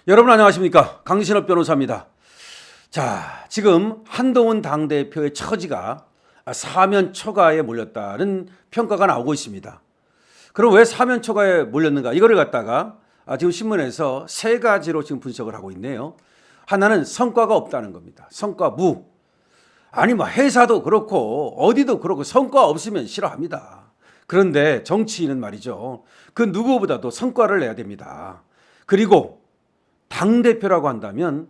여러분 안녕하십니까? 강신업 변호사입니다. 자, 지금 한동훈 당대표의 처지가 사면 초과에 몰렸다는 평가가 나오고 있습니다. 그럼 왜 사면 초과에 몰렸는가? 이거를 갖다가 지금 신문에서 세 가지로 지금 분석을 하고 있네요. 하나는 성과가 없다는 겁니다. 성과 무. 아니 뭐 회사도 그렇고 어디도 그렇고 성과 없으면 싫어합니다. 그런데 정치인은 말이죠. 그 누구보다도 성과를 내야 됩니다. 그리고 당대표라고 한다면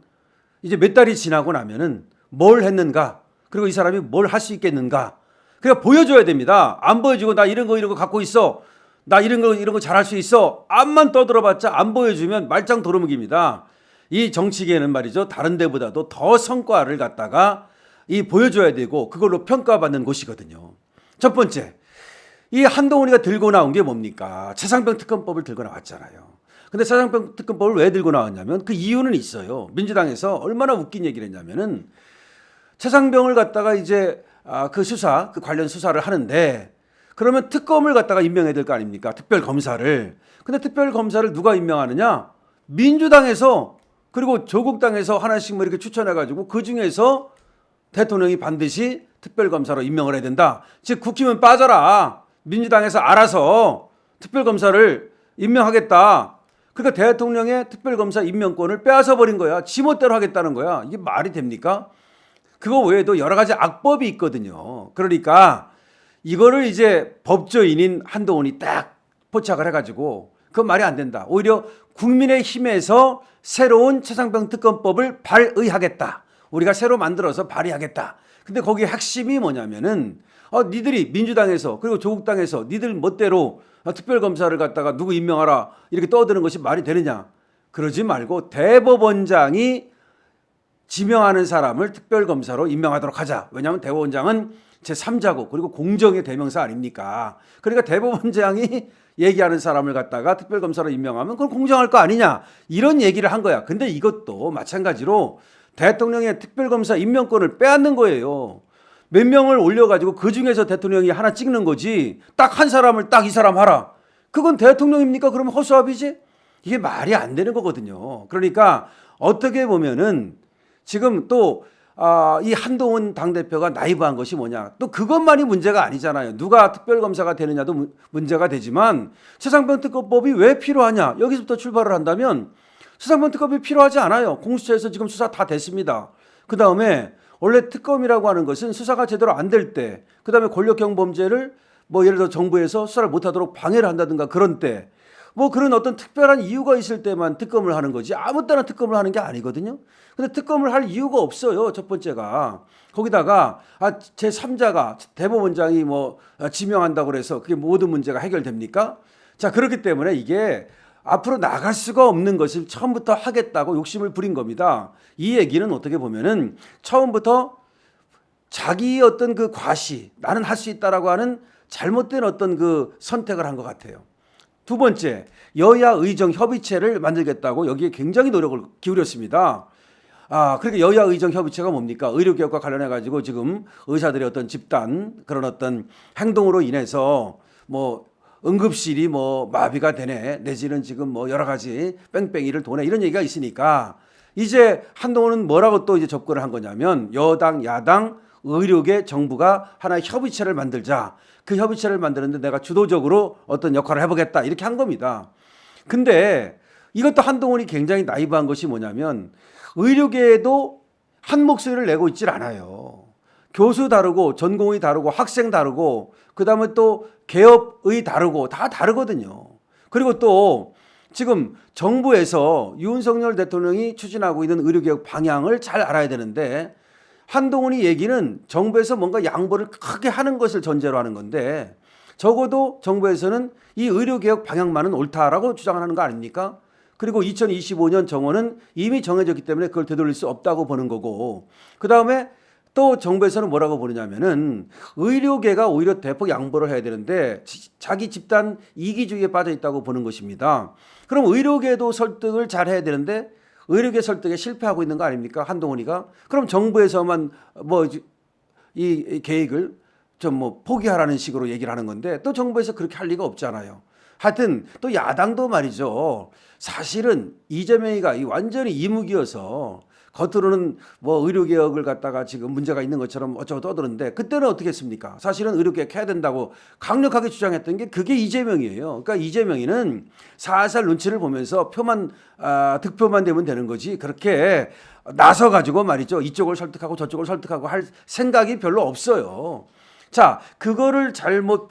이제 몇 달이 지나고 나면은 뭘 했는가, 그리고 이 사람이 뭘 할 수 있겠는가, 그러니까 보여줘야 됩니다. 안 보여주고 나 이런 거 갖고 있어, 나 이런 거 잘할 수 있어, 앞만 떠들어봤자 안 보여주면 말짱 도루묵입니다. 이 정치계는 말이죠, 다른 데보다도 더 성과를 갖다가 보여줘야 되고 그걸로 평가받는 곳이거든요. 첫 번째, 이 한동훈이가 들고 나온 게 뭡니까? 최상병 특검법을 들고 나왔잖아요. 근데 최상병 특검법을 왜 들고 나왔냐면 그 이유는 있어요. 민주당에서 얼마나 웃긴 얘기를 했냐면은 최상병을 갖다가 이제 그 수사, 그 관련 수사를 하는데 그러면 특검을 갖다가 임명해야 될 거 아닙니까? 특별검사를. 근데 특별검사를 누가 임명하느냐? 민주당에서, 그리고 조국당에서 하나씩 뭐 이렇게 추천해가지고 그 중에서 대통령이 반드시 특별검사로 임명을 해야 된다. 즉 국힘은 빠져라. 민주당에서 알아서 특별검사를 임명하겠다. 그러니까 대통령의 특별검사 임명권을 빼앗아 버린 거야. 지멋대로 하겠다는 거야. 이게 말이 됩니까? 그거 외에도 여러 가지 악법이 있거든요. 그러니까 이거를 이제 법조인인 한동훈이 딱 포착을 해가지고 그건 말이 안 된다. 오히려 국민의힘에서 새로운 최상병 특검법을 발의하겠다. 우리가 새로 만들어서 발의하겠다. 근데 거기에 핵심이 뭐냐면은 니들이 민주당에서 그리고 조국당에서 니들 멋대로 특별검사를 갖다가 누구 임명하라 이렇게 떠드는 것이 말이 되느냐. 그러지 말고 대법원장이 지명하는 사람을 특별검사로 임명하도록 하자. 왜냐하면 대법원장은 제3자고 그리고 공정의 대명사 아닙니까? 그러니까 대법원장이 얘기하는 사람을 갖다가 특별검사로 임명하면 그건 공정할 거 아니냐. 이런 얘기를 한 거야. 근데 이것도 마찬가지로 대통령의 특별검사 임명권을 빼앗는 거예요. 몇 명을 올려가지고 그 중에서 대통령이 하나 찍는 거지. 딱 한 사람을 딱 이 사람 하라. 그건 대통령입니까? 그러면 허수아비지? 이게 말이 안 되는 거거든요. 그러니까 어떻게 보면은 지금 또 이 한동훈 당대표가 나이브한 것이 뭐냐. 또 그것만이 문제가 아니잖아요. 누가 특별검사가 되느냐도 문제가 되지만 최상병 특검법이 왜 필요하냐. 여기서부터 출발을 한다면 최상병 특검이 필요하지 않아요. 공수처에서 지금 수사 다 됐습니다. 그 다음에 원래 특검이라고 하는 것은 수사가 제대로 안 될 때, 그 다음에 권력형 범죄를 뭐 예를 들어 정부에서 수사를 못하도록 방해를 한다든가 그런 때, 뭐 그런 어떤 특별한 이유가 있을 때만 특검을 하는 거지 아무 때나 특검을 하는 게 아니거든요. 근데 특검을 할 이유가 없어요. 첫 번째가. 거기다가 제3자가 대법원장이 뭐 지명한다고 그래서 그게 모든 문제가 해결됩니까? 자, 그렇기 때문에 이게 앞으로 나갈 수가 없는 것을 처음부터 하겠다고 욕심을 부린 겁니다. 이 얘기는 어떻게 보면은 처음부터 자기 어떤 그 과시, 나는 할 수 있다라고 하는 잘못된 어떤 그 선택을 한 것 같아요. 두 번째, 여야 의정 협의체를 만들겠다고 여기에 굉장히 노력을 기울였습니다. 그러니까 여야 의정 협의체가 뭡니까? 의료개혁과 관련해 가지고 지금 의사들의 어떤 집단 그런 어떤 행동으로 인해서 뭐 응급실이 뭐 마비가 되네, 내지는 지금 뭐 여러 가지 뺑뺑이를 도네, 이런 얘기가 있으니까 이제 한동훈은 뭐라고 또 이제 접근을 한 거냐면 여당, 야당, 의료계, 정부가 하나의 협의체를 만들자. 그 협의체를 만드는데 내가 주도적으로 어떤 역할을 해보겠다. 이렇게 한 겁니다. 근데 이것도 한동훈이 굉장히 나이브한 것이 뭐냐면 의료계에도 한 목소리를 내고 있질 않아요. 교수 다르고 전공의 다르고 학생 다르고 그다음에 또 개업의 다르고 다 다르거든요. 그리고 또 지금 정부에서 윤석열 대통령이 추진하고 있는 의료개혁 방향을 잘 알아야 되는데 한동훈이 얘기는 정부에서 뭔가 양보를 크게 하는 것을 전제로 하는 건데 적어도 정부에서는 이 의료개혁 방향만은 옳다라고 주장하는 거 아닙니까? 그리고 2025년 정원은 이미 정해졌기 때문에 그걸 되돌릴 수 없다고 보는 거고, 그 다음에 또 정부에서는 뭐라고 보느냐면은 의료계가 오히려 대폭 양보를 해야 되는데 자기 집단 이기주의에 빠져 있다고 보는 것입니다. 그럼 의료계도 설득을 잘 해야 되는데 의료계 설득에 실패하고 있는 거 아닙니까? 한동훈이가. 그럼 정부에서만 뭐 이 계획을 좀 뭐 포기하라는 식으로 얘기를 하는 건데 또 정부에서 그렇게 할 리가 없잖아요. 하여튼 또 야당도 말이죠. 사실은 이재명이가 완전히 이무기여서 겉으로는 뭐 의료개혁을 갖다가 지금 문제가 있는 것처럼 어쩌고 떠드는데 그때는 어떻게 했습니까? 사실은 의료개혁 해야 된다고 강력하게 주장했던 게 그게 이재명이에요. 그러니까 이재명이는 살살 눈치를 보면서 표만 득표만 되면 되는 거지 그렇게 나서 가지고 말이죠. 이쪽을 설득하고 저쪽을 설득하고 할 생각이 별로 없어요. 자, 그거를 잘못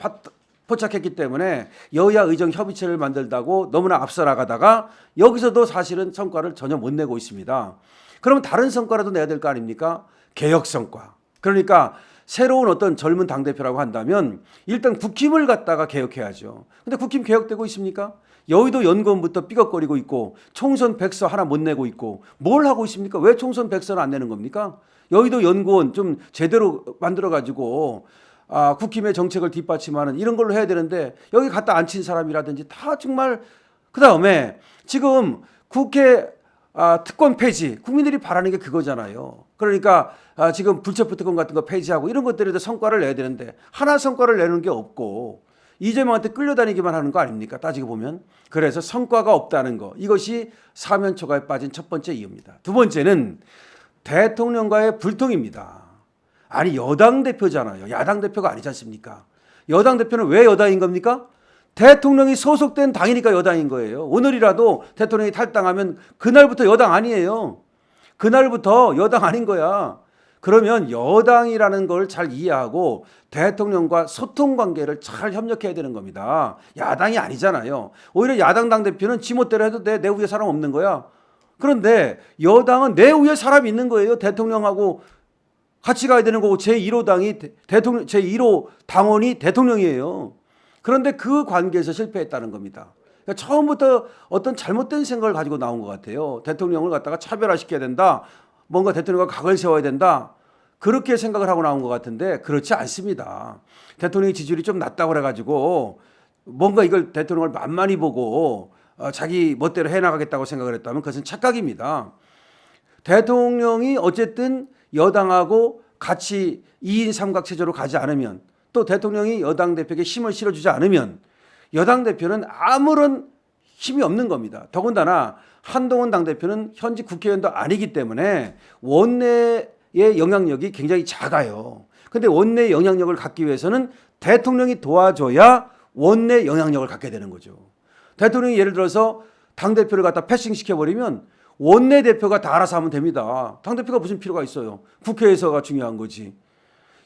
포착했기 때문에 여야 의정 협의체를 만들다고 너무나 앞서 나가다가 여기서도 사실은 성과를 전혀 못 내고 있습니다. 그럼 다른 성과라도 내야 될 거 아닙니까? 개혁 성과. 그러니까 새로운 어떤 젊은 당대표라고 한다면 일단 국힘을 갖다가 개혁해야죠. 근데 국힘 개혁되고 있습니까? 여의도 연구원부터 삐걱거리고 있고 총선 백서 하나 못 내고 있고 뭘 하고 있습니까? 왜 총선 백서는 안 내는 겁니까? 여의도 연구원 좀 제대로 만들어가지고 국힘의 정책을 뒷받침하는 이런 걸로 해야 되는데 여기 갖다 앉힌 사람이라든지 다 정말 그다음에 지금 국회 특권 폐지 국민들이 바라는 게 그거잖아요. 그러니까 지금 불체포 특권 같은 거 폐지하고 이런 것들에도 성과를 내야 되는데 하나 성과를 내는 게 없고 이재명한테 끌려다니기만 하는 거 아닙니까? 따지고 보면. 그래서 성과가 없다는 거 이것이 사면초가에 빠진 첫 번째 이유입니다. 두 번째는 대통령과의 불통입니다. 아니 여당 대표잖아요. 야당 대표가 아니지 않습니까? 여당 대표는 왜 여당인 겁니까? 대통령이 소속된 당이니까 여당인 거예요. 오늘이라도 대통령이 탈당하면 그날부터 여당 아니에요. 그날부터 여당 아닌 거야. 그러면 여당이라는 걸 잘 이해하고 대통령과 소통 관계를 잘 협력해야 되는 겁니다. 야당이 아니잖아요. 오히려 야당 당대표는 지멋대로 해도 돼. 내 위에 사람 없는 거야. 그런데 여당은 내 위에 사람이 있는 거예요. 대통령하고 같이 가야 되는 거고 제1호 대통령 제1호 당원이 대통령이에요. 그런데 그 관계에서 실패했다는 겁니다. 그러니까 처음부터 어떤 잘못된 생각을 가지고 나온 것 같아요. 대통령을 갖다가 차별화시켜야 된다. 뭔가 대통령과 각을 세워야 된다. 그렇게 생각을 하고 나온 것 같은데 그렇지 않습니다. 대통령의 지지율이 좀 낮다고 그래가지고 뭔가 이걸 대통령을 만만히 보고 자기 멋대로 해나가겠다고 생각을 했다면 그것은 착각입니다. 대통령이 어쨌든 여당하고 같이 2인 삼각체제로 가지 않으면 또 대통령이 여당 대표에게 힘을 실어주지 않으면 여당 대표는 아무런 힘이 없는 겁니다. 더군다나 한동훈 당대표는 현직 국회의원도 아니기 때문에 원내의 영향력이 굉장히 작아요. 그런데 원내 영향력을 갖기 위해서는 대통령이 도와줘야 원내 영향력을 갖게 되는 거죠. 대통령이 예를 들어서 당대표를 갖다 패싱시켜버리면 원내대표가 다 알아서 하면 됩니다. 당대표가 무슨 필요가 있어요. 국회에서가 중요한 거지.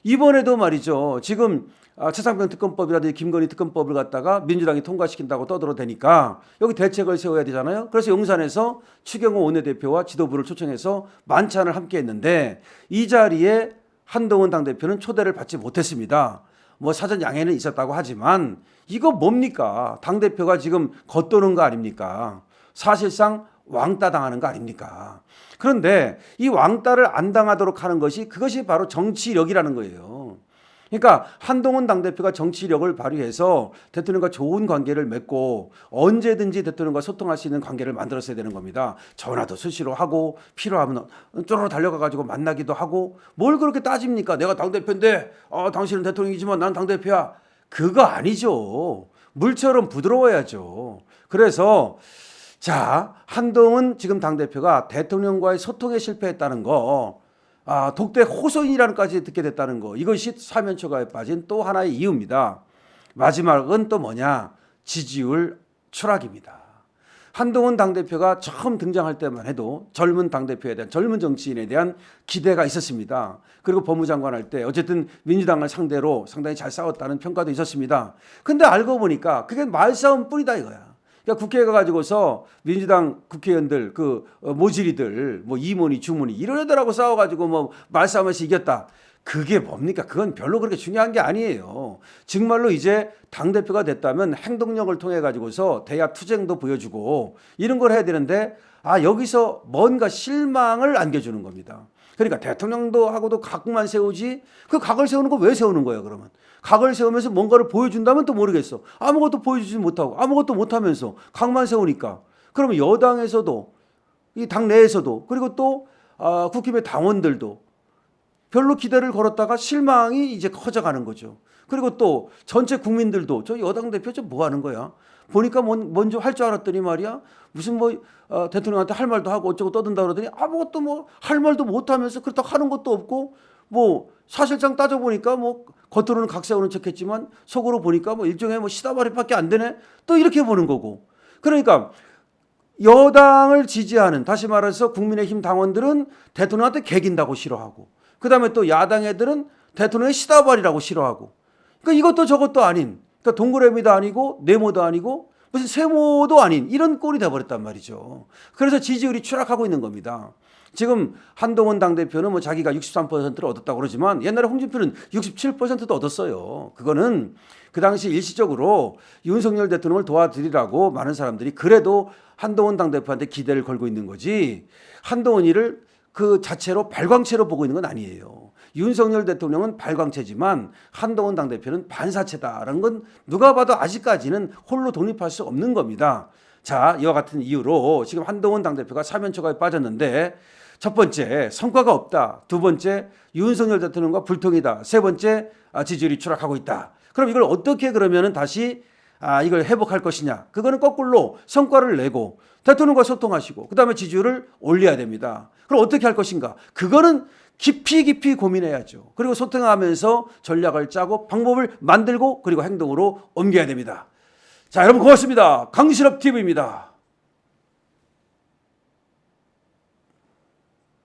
이번에도 말이죠. 지금 최상병 특검법이라든지 김건희 특검법을 갖다가 민주당이 통과시킨다고 떠들어대니까 여기 대책을 세워야 되잖아요. 그래서 용산에서 추경호 원내대표와 지도부를 초청해서 만찬을 함께 했는데 이 자리에 한동훈 당대표는 초대를 받지 못했습니다. 뭐 사전 양해는 있었다고 하지만 이거 뭡니까? 당대표가 지금 겉도는 거 아닙니까? 사실상 왕따 당하는 거 아닙니까? 그런데 이 왕따를 안 당하도록 하는 것이 그것이 바로 정치력이라는 거예요. 그러니까 한동훈 당대표가 정치력을 발휘해서 대통령과 좋은 관계를 맺고 언제든지 대통령과 소통할 수 있는 관계를 만들었어야 되는 겁니다. 전화도 수시로 하고 필요하면 쪼르르 달려가가지고 만나기도 하고 뭘 그렇게 따집니까? 내가 당대표인데 당신은 대통령이지만 난 당대표야. 그거 아니죠. 물처럼 부드러워야죠. 그래서 자, 한동훈 지금 당대표가 대통령과의 소통에 실패했다는 거, 독대 호소인이라는까지 듣게 됐다는 거, 이것이 사면초가에 빠진 또 하나의 이유입니다. 마지막은 또 뭐냐? 지지율 추락입니다. 한동훈 당대표가 처음 등장할 때만 해도 젊은 당대표에 대한 젊은 정치인에 대한 기대가 있었습니다. 그리고 법무장관 할 때 어쨌든 민주당을 상대로 상당히 잘 싸웠다는 평가도 있었습니다. 근데 알고 보니까 그게 말싸움 뿐이다 이거야. 그러니까 국회에 가가지고서 민주당 국회의원들 그 모질이들 뭐 이모니 주모니 이런 애들하고 싸워가지고 뭐 말싸움에서 이겼다. 그게 뭡니까? 그건 별로 그렇게 중요한 게 아니에요. 정말로 이제 당대표가 됐다면 행동력을 통해 가지고서 대야 투쟁도 보여주고 이런 걸 해야 되는데 여기서 뭔가 실망을 안겨주는 겁니다. 그러니까 대통령도 하고도 각만 세우지 그 각을 세우는 거 왜 세우는 거예요 그러면? 각을 세우면서 뭔가를 보여준다면 또 모르겠어. 아무것도 보여주지 못하고 아무것도 못하면서 각만 세우니까 그러면 여당에서도 이 당내에서도 그리고 또 국힘의 당원들도 별로 기대를 걸었다가 실망이 이제 커져가는 거죠. 그리고 또 전체 국민들도 저 여당 대표 좀 뭐 하는 거야? 보니까 먼저 할 줄 알았더니 말이야 무슨 뭐 대통령한테 할 말도 하고 어쩌고 떠든다 그러더니 아무것도 뭐 할 말도 못하면서 그렇다고 하는 것도 없고 뭐 사실상 따져보니까 뭐 겉으로는 각 세우는 척했지만 속으로 보니까 뭐 일종의 뭐 시다발입밖에 안 되네 또 이렇게 보는 거고. 그러니까 여당을 지지하는 다시 말해서 국민의힘 당원들은 대통령한테 개긴다고 싫어하고 그다음에 또 야당 애들은 대통령의 시다발이라고 싫어하고 그러니까 이것도 저것도 아닌 그러니까 동그라미도 아니고 네모도 아니고 무슨 세모도 아닌 이런 꼴이 돼버렸단 말이죠. 그래서 지지율이 추락하고 있는 겁니다. 지금 한동훈 당대표는 뭐 자기가 63%를 얻었다고 그러지만 옛날에 홍준표는 67%도 얻었어요. 그거는 그 당시 일시적으로 윤석열 대통령을 도와드리라고 많은 사람들이 그래도 한동훈 당대표한테 기대를 걸고 있는 거지 한동훈이를 그 자체로 발광체로 보고 있는 건 아니에요. 윤석열 대통령은 발광체지만 한동훈 당대표는 반사체다라는 건 누가 봐도 아직까지는 홀로 독립할 수 없는 겁니다. 자, 이와 같은 이유로 지금 한동훈 당대표가 사면 초과에 빠졌는데 첫 번째 성과가 없다. 두 번째 윤석열 대통령과 불통이다. 세 번째 지지율이 추락하고 있다. 그럼 이걸 어떻게 그러면은 다시 이걸 회복할 것이냐. 그거는 거꾸로 성과를 내고 대통령과 소통하시고 그다음에 지지율을 올려야 됩니다. 그럼 어떻게 할 것인가. 그거는 깊이 고민해야죠. 그리고 소통하면서 전략을 짜고 방법을 만들고 그리고 행동으로 옮겨야 됩니다. 자, 여러분 고맙습니다. 강신업 TV입니다.